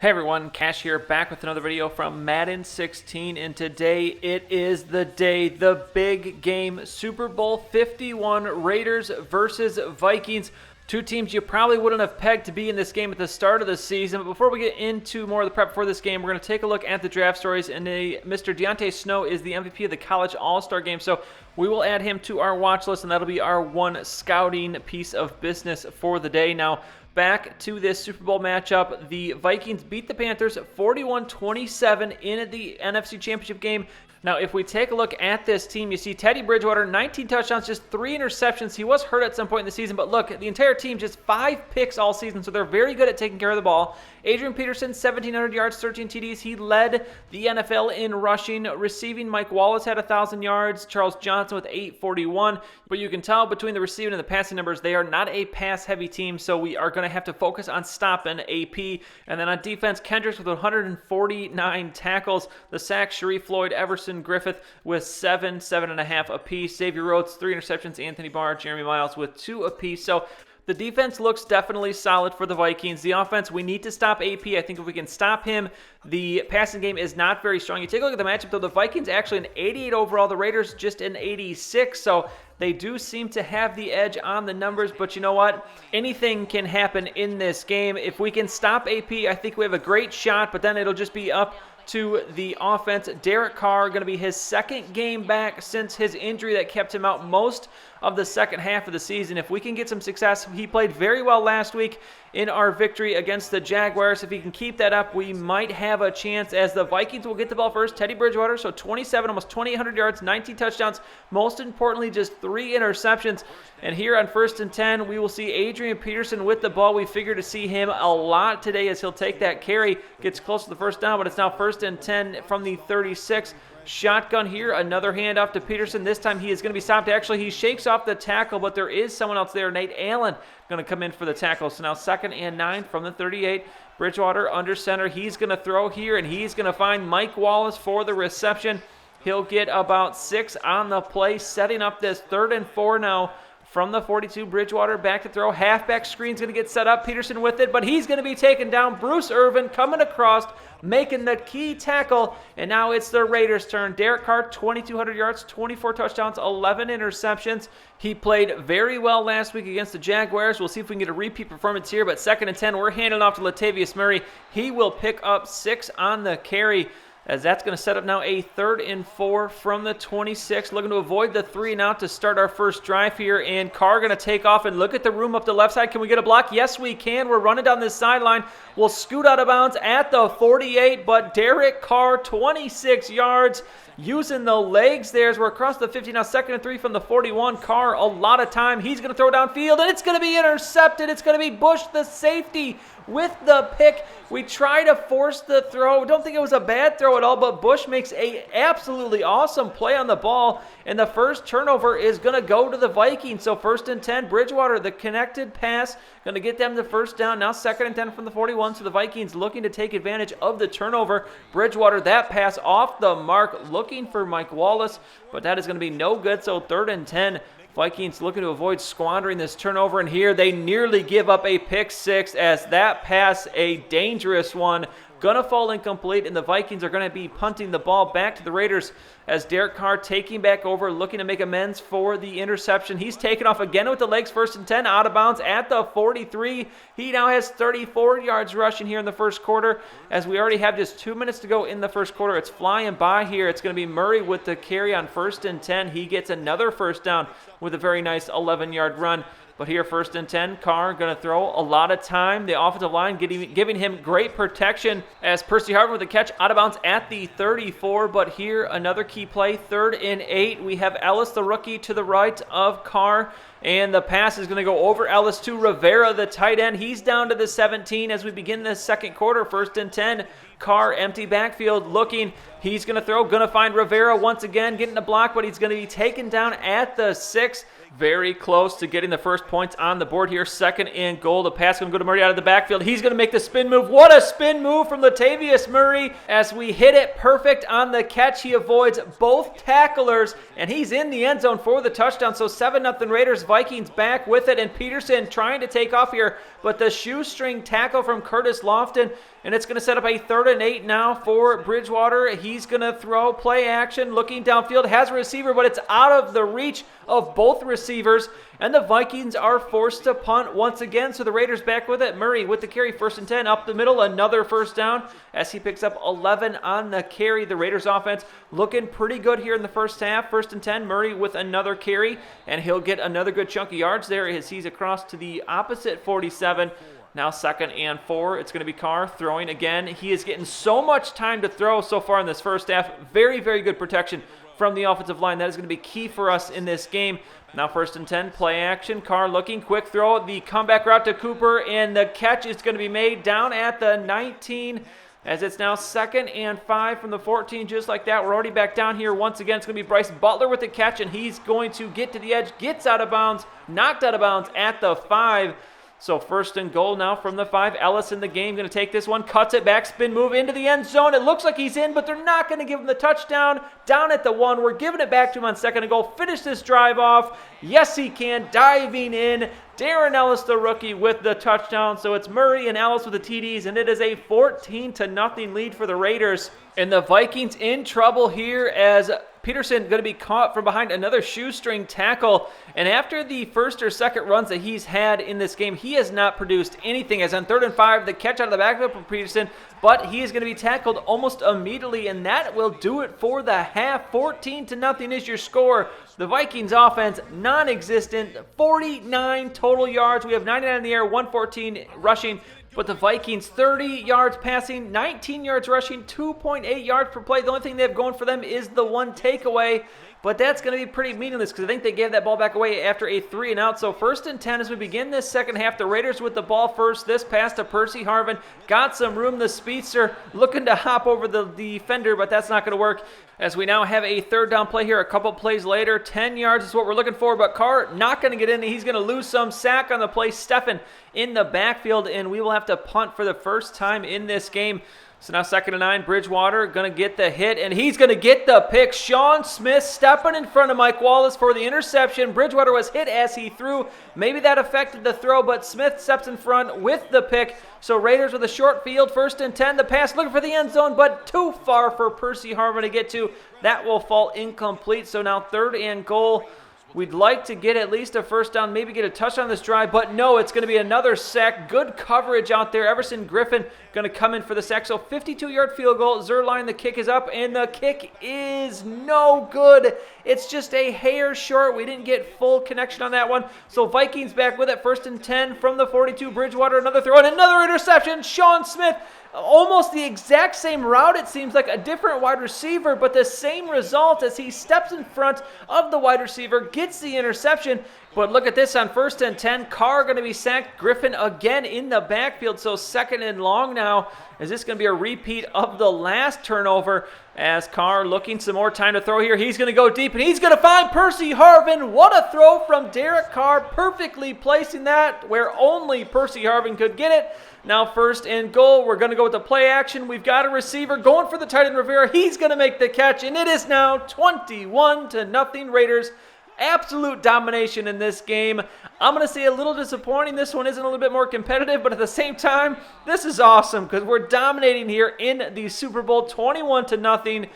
Hey everyone, Cash here, back with another video from Madden 16, and today it is the day, the big game, Super Bowl 51, Raiders versus Vikings. Two teams you probably wouldn't have pegged to be in this game at the start of the season. But before we get into more of the prep for this game, we're going to take a look at the draft stories. And Mr. Deontay Snow is the MVP of the College All-Star Game, so we will add him to our watch list, and that'll be our one scouting piece of business for the day. Now, back to this Super Bowl matchup. The Vikings beat the Panthers 41-27 in the NFC Championship game. Now, if we take a look at this team, you see Teddy Bridgewater, 19 touchdowns, just 3 interceptions. He was hurt at some point in the season, but look, the entire team, just 5 picks all season, so they're very good at taking care of the ball. Adrian Peterson, 1,700 yards, 13 TDs. He led the NFL in rushing. Receiving, Mike Wallace had 1,000 yards. Charles Johnson with 841. But you can tell between the receiving and the passing numbers, they are not a pass-heavy team, so we are going to have to focus on stopping AP. And then on defense, Kendricks with 149 tackles. The sacks, Sharif Floyd, Everson Griffith with 7.5 apiece. Xavier Rhodes, 3 interceptions. Anthony Barr, Jeremy Miles with 2 apiece. So the defense looks definitely solid for the Vikings. The offense, we need to stop AP. I think if we can stop him, the passing game is not very strong. You take a look at the matchup, though. The Vikings actually an 88 overall. The Raiders just an 86. So they do seem to have the edge on the numbers. But you know what? Anything can happen in this game. If we can stop AP, I think we have a great shot. But then it'll just be up to the offense. Derek Carr going to be his second game back since his injury that kept him out most of the second half of the season. If we can get some success, he played very well last week in our victory against the Jaguars. If he can keep that up, we might have a chance, as the Vikings will get the ball first. Teddy Bridgewater, so 27, almost 2,800 yards, 19 touchdowns. Most importantly, just 3 interceptions. And here on 1st and 10, we will see Adrian Peterson with the ball. We figure to see him a lot today as he'll take that carry, gets close to the first down, but it's now 1st and 10 from the 36. Shotgun here, another handoff to Peterson. This time he is going to be stopped. Actually, he shakes off the tackle, but there is someone else there. Nate Allen going to come in for the tackle. So now 2nd and 9 from the 38. Bridgewater under center. He's going to throw here, and he's going to find Mike Wallace for the reception. He'll get about 6 on the play, setting up this 3rd and 4 now. From the 42, Bridgewater back to throw. Halfback screen's going to get set up. Peterson with it, but he's going to be taken down. Bruce Irvin coming across, making the key tackle, and now it's the Raiders' turn. Derek Carr, 2,200 yards, 24 touchdowns, 11 interceptions. He played very well last week against the Jaguars. We'll see if we can get a repeat performance here, but 2nd and 10, we're handing off to Latavius Murray. He will pick up 6 on the carry, as that's going to set up now a 3rd and 4 from the 26. Looking to avoid the 3 and out to start our first drive here. And Carr going to take off, and look at the room up the left side. Can we get a block? Yes, we can. We're running down this sideline. We'll scoot out of bounds at the 48, but Derek Carr, 26 yards. Using the legs there as we're across the 50. Now 2nd and 3 from the 41. Carr, a lot of time. He's going to throw downfield, and it's going to be intercepted. It's going to be Bush, the safety, with the pick. We try to force the throw. Don't think it was a bad throw at all, but Bush makes a absolutely awesome play on the ball, and the first turnover is going to go to the Vikings. So 1st and 10, Bridgewater, the connected pass, going to get them the first down. Now 2nd and 10 from the 41. So the Vikings looking to take advantage of the turnover. Bridgewater, that pass off the mark, looking for Mike Wallace, but that is going to be no good. So 3rd and 10. Vikings looking to avoid squandering this turnover, and here they nearly give up a pick 6 as that pass, a dangerous one, going to fall incomplete, and the Vikings are going to be punting the ball back to the Raiders as Derek Carr taking back over, looking to make amends for the interception. He's taken off again with the legs, 1st and 10, out of bounds at the 43. He now has 34 yards rushing here in the first quarter, as we already have just 2 minutes to go in the first quarter. It's flying by here. It's going to be Murray with the carry on 1st and 10. He gets another first down with a very nice 11-yard run. But here, 1st and 10, Carr going to throw a lot of time. The offensive line giving him great protection as Percy Harvin with the catch out of bounds at the 34. But here, another key play, 3rd and 8. We have Ellis, the rookie, to the right of Carr. And the pass is going to go over Ellis to Rivera, the tight end. He's down to the 17 as we begin the second quarter. 1st and 10. Carr, empty backfield, looking. He's going to throw, going to find Rivera once again, getting the block, but he's going to be taken down at the 6. Very close to getting the first points on the board here. 2nd and goal. The pass going to go to Murray out of the backfield. He's going to make the spin move. What a spin move from Latavius Murray as we hit it perfect on the catch. He avoids both tacklers, and he's in the end zone for the touchdown. So 7-0 Raiders. Vikings back with it, and Peterson trying to take off here, but the shoestring tackle from Curtis Lofton and it's going to set up a 3rd and 8 now for Bridgewater. He's going to throw, play action, looking downfield, has a receiver, but it's out of the reach of both receivers, and the Vikings are forced to punt once again, so the Raiders back with it. Murray with the carry, 1st and 10, up the middle, another first down as he picks up 11 on the carry. The Raiders offense looking pretty good here in the first half. 1st and 10, Murray with another carry, and he'll get another good chunk of yards there as he's across to the opposite 47. Now 2nd and 4. It's going to be Carr throwing again. He is getting so much time to throw so far in this first half. Very, very good protection from the offensive line. That is going to be key for us in this game. Now 1st and 10, play action. Carr looking, quick throw, the comeback route to Cooper, and the catch is going to be made down at the 19 as it's now 2nd and 5 from the 14, just like that. We're already back down here. Once again, it's going to be Bryce Butler with the catch, and he's going to get to the edge, gets out of bounds, knocked out of bounds at the 5. So 1st and goal now from the 5. Ellis in the game, going to take this one, cuts it back, spin move into the end zone. It looks like he's in, but they're not going to give him the touchdown. Down at the 1, we're giving it back to him on 2nd and goal. Finish this drive off. Yes, he can, diving in. Darren Ellis, the rookie, with the touchdown. So it's Murray and Ellis with the TDs, and it is a 14-0 lead for the Raiders. And the Vikings in trouble here as Peterson going to be caught from behind another shoestring tackle. And after the 1st or 2nd runs that he's had in this game, he has not produced anything. As on 3rd and 5, the catch out of the backfield from Peterson, but he is going to be tackled almost immediately, and that will do it for the half. 14-0 is your score. The Vikings offense non-existent, 49 total yards. We have 99 in the air, 114 rushing. But the Vikings, 30 yards passing, 19 yards rushing, 2.8 yards per play. The only thing they have going for them is the 1 takeaway. But that's going to be pretty meaningless because I think they gave that ball back away after a 3 and out. So 1st and 10 as we begin this second half. The Raiders with the ball first. This pass to Percy Harvin. Got some room. The speedster looking to hop over the defender, but that's not going to work. As we now have a 3rd down play here a couple plays later. 10 yards is what we're looking for, but Carr not going to get in. He's going to lose some. Sack on the play. Steffen in the backfield, and we will have to punt for the first time in this game. So now 2nd and 9, Bridgewater going to get the hit, and he's going to get the pick. Sean Smith stepping in front of Mike Wallace for the interception. Bridgewater was hit as he threw. Maybe that affected the throw, but Smith steps in front with the pick. So Raiders with a short field, 1st and 10. The pass looking for the end zone, but too far for Percy Harvin to get to. That will fall incomplete. So now 3rd and goal. We'd like to get at least a first down, maybe get a touchdown on this drive, but no, it's going to be another sack. Good coverage out there. Everson Griffin going to come in for the sack. So 52-yard field goal. Zerline, the kick is up, and the kick is no good. It's just a hair short. We didn't get full connection on that one. So Vikings back with it. 1st and 10 from the 42. Bridgewater, another throw, and another interception. Sean Smith, almost the exact same route, it seems like, a different wide receiver, but the same result as he steps in front of the wide receiver, gets the interception. But look at this on 1st and 10. Carr going to be sacked. Griffin again in the backfield. So 2nd and long now. Is this going to be a repeat of the last turnover? As Carr looking some more time to throw here. He's going to go deep, and he's going to find Percy Harvin. What a throw from Derek Carr, perfectly placing that where only Percy Harvin could get it. Now 1st and goal. We're going to go with the play action. We've got a receiver going for the tight end Rivera. He's going to make the catch, and it is now 21-0 Raiders. Absolute domination in this game. I'm going to say a little disappointing. This one isn't a little bit more competitive, but at the same time, this is awesome because we're dominating here in the Super Bowl, 21-0.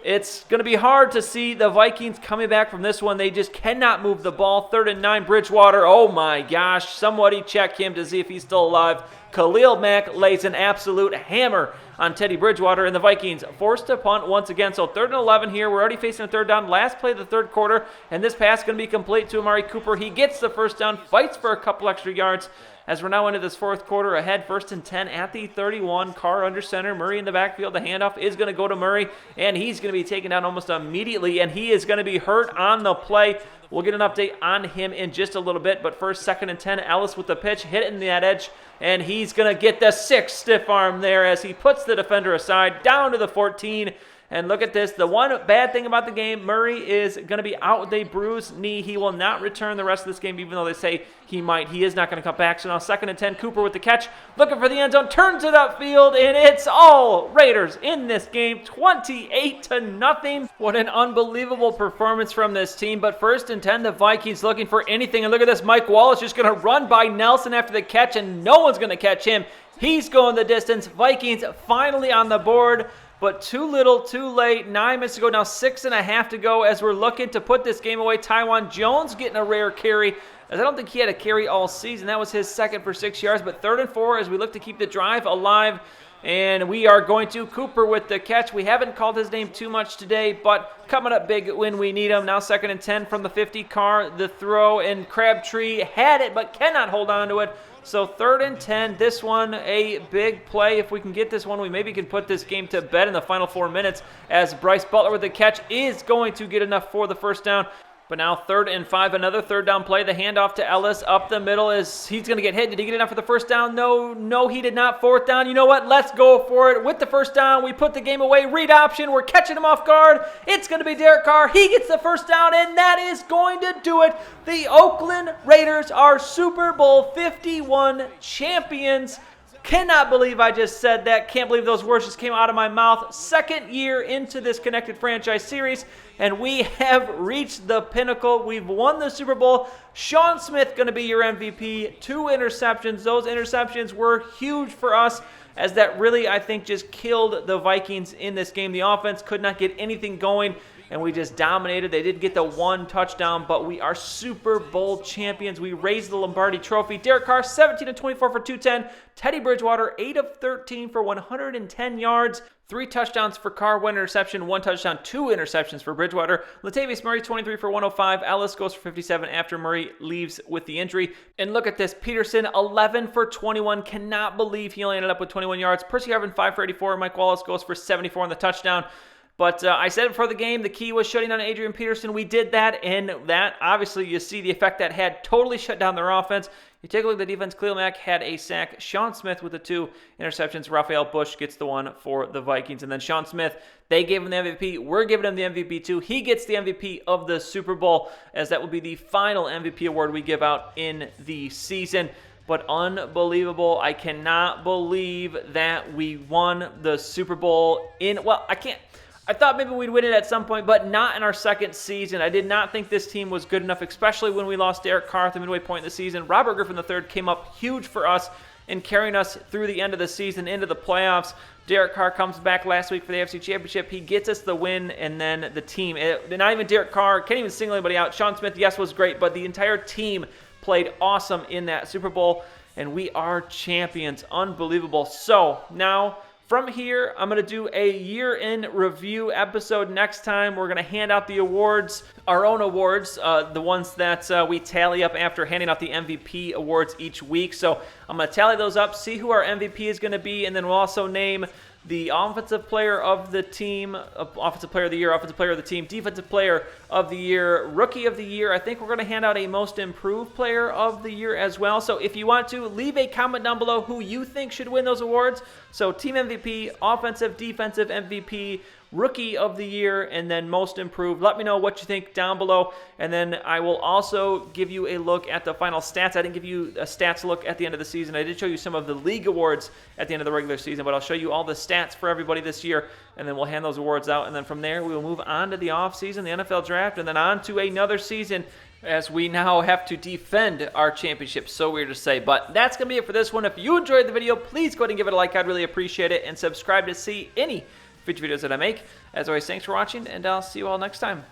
It's going to be hard to see the Vikings coming back from this one. They just cannot move the ball. 3rd and 9, Bridgewater. Oh my gosh, somebody check him to see if he's still alive. Khalil Mack lays an absolute hammer on Teddy Bridgewater, and the Vikings forced to punt once again. So 3rd and 11 here. We're already facing a 3rd down. Last play of the 3rd quarter, and this pass is going to be complete to Amari Cooper. He gets the first down, fights for a couple extra yards. As we're now into this 4th quarter, ahead 1st and 10 at the 31. Carr under center, Murray in the backfield. The handoff is going to go to Murray, and he's going to be taken down almost immediately, and he is going to be hurt on the play. We'll get an update on him in just a little bit, but first, 2nd and 10, Ellis with the pitch, hitting that edge, and he's going to get the 6th stiff arm there as he puts the defender aside, down to the 14. And look at this. The one bad thing about the game, Murray is going to be out with a bruised knee. He will not return the rest of this game, even though they say he might. He is not going to come back. So now 2nd and 10, Cooper with the catch, looking for the end zone, turns it upfield, and it's all Raiders in this game, 28-0. What an unbelievable performance from this team. But 1st and 10, the Vikings looking for anything. And look at this, Mike Wallace just going to run by Nelson after the catch, and no one's going to catch him. He's going the distance. Vikings finally on the board, but too little, too late. 9 minutes to go, now 6.5 to go as we're looking to put this game away. Tywan Jones getting a rare carry, as I don't think he had a carry all season. That was his second for 6 yards, but 3rd and 4 as we look to keep the drive alive. And we are going to Cooper with the catch. We haven't called his name too much today, but coming up big when we need him. Now 2nd and 10 from the 50. Carr, the throw, and Crabtree had it but cannot hold on to it. So 3rd and 10, this one a big play. If we can get this one, we maybe can put this game to bed in the final 4 minutes, as Bryce Butler with the catch is going to get enough for the first down. But now 3rd and 5, another 3rd down play. The handoff to Ellis up the middle is he's going to get hit. Did he get enough for the first down? No, he did not. 4th down. You know what? Let's go for it. With the first down, we put the game away. Read option. We're catching him off guard. It's going to be Derek Carr. He gets the first down, and that is going to do it. The Oakland Raiders are Super Bowl 51 champions. Cannot believe I just said that. Can't believe those words just came out of my mouth. 2nd year into this Connected Franchise Series, and we have reached the pinnacle. We've won the Super Bowl. Sean Smith going to be your MVP. 2 interceptions. Those interceptions were huge for us, as that really, I think, just killed the Vikings in this game. The offense could not get anything going, and we just dominated. They did get the 1 touchdown, but we are Super Bowl champions. We raised the Lombardi Trophy. Derek Carr, 17 of 24 for 210. Teddy Bridgewater, 8 of 13 for 110 yards. 3 touchdowns for Carr, 1 interception, 1 touchdown, 2 interceptions for Bridgewater. Latavius Murray, 23 for 105. Ellis goes for 57 after Murray leaves with the injury. And look at this. Peterson, 11 for 21. Cannot believe he only ended up with 21 yards. Percy Harvin, 5 for 84. Mike Wallace goes for 74 on the touchdown. But I said before the game, the key was shutting down Adrian Peterson. We did that, and that, obviously, you see the effect that had. Totally shut down their offense. You take a look at the defense. Khalil Mack had a sack. Sean Smith with the 2 interceptions. Raphael Bush gets the 1 for the Vikings. And then Sean Smith, they gave him the MVP. We're giving him the MVP too. He gets the MVP of the Super Bowl, as that will be the final MVP award we give out in the season. But unbelievable. I cannot believe that we won the Super Bowl I thought maybe we'd win it at some point, but not in our 2nd season. I did not think this team was good enough, especially when we lost Derek Carr at the midway point in the season. Robert Griffin III came up huge for us in carrying us through the end of the season into the playoffs. Derek Carr comes back last week for the AFC Championship. He gets us the win, and then the team, not even Derek Carr, can't even single anybody out. Sean Smith, yes, was great, but the entire team played awesome in that Super Bowl, and we are champions. Unbelievable. So now, from here, I'm going to do a year-in review episode next time. We're going to hand out the awards, our own awards, the ones that we tally up after handing out the MVP awards each week. So I'm going to tally those up, see who our MVP is going to be, and then we'll also name the offensive player of the team, offensive player of the year, offensive player of the team, defensive player of the year, rookie of the year. I think we're going to hand out a most improved player of the year as well. So if you want to, leave a comment down below who you think should win those awards. So team MVP, offensive, defensive MVP, rookie of the year, and then most improved. Let me know what you think down below, and then I will also give you a look at the final stats. I didn't give you a stats look at the end of the season. I did show you some of the league awards at the end of the regular season, but I'll show you all the stats for everybody this year, and then we'll hand those awards out, and then from there we will move on to the offseason, the NFL draft, and then on to another season, as we now have to defend our championship. So weird to say, but that's going to be it for this one. If you enjoyed the video, please go ahead and give it a like. I'd really appreciate it, and subscribe to see any future videos that I make. As always, thanks for watching, and I'll see you all next time.